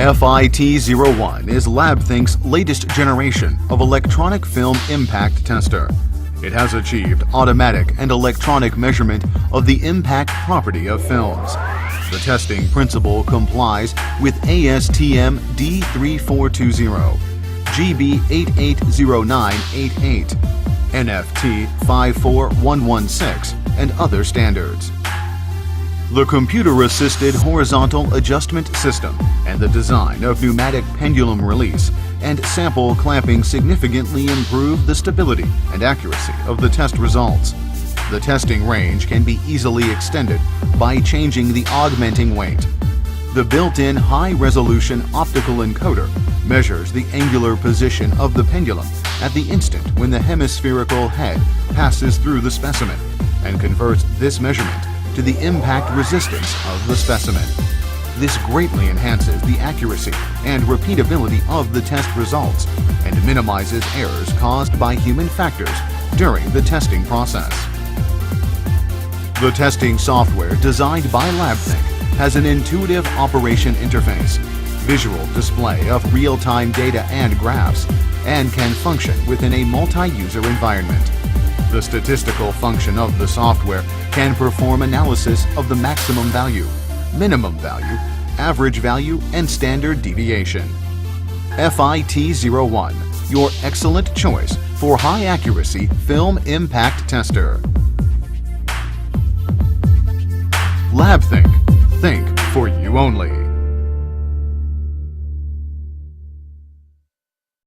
FIT-01 is LabThink's latest generation of electronic film impact tester. It has achieved automatic and electronic measurement of the impact property of films. The testing principle complies with ASTM D3420, GB880988, NFT 54116, and other standards. The computer-assisted horizontal adjustment system and the design of pneumatic pendulum release and sample clamping significantly improve the stability and accuracy of the test results. The testing range can be easily extended by changing the augmenting weight. The built-in high-resolution optical encoder measures the angular position of the pendulum at the instant when the hemispherical head passes through the specimen and converts this measurement to the impact resistance of the specimen. This greatly enhances the accuracy and repeatability of the test results and minimizes errors caused by human factors during the testing process. The testing software designed by LabThink has an intuitive operation interface, visual display of real-time data and graphs, and can function within a multi-user environment. The statistical function of the software can perform analysis of the maximum value, minimum value, average value, and standard deviation. FIT-01, your excellent choice for high-accuracy film impact tester. LabThink. Think for you only.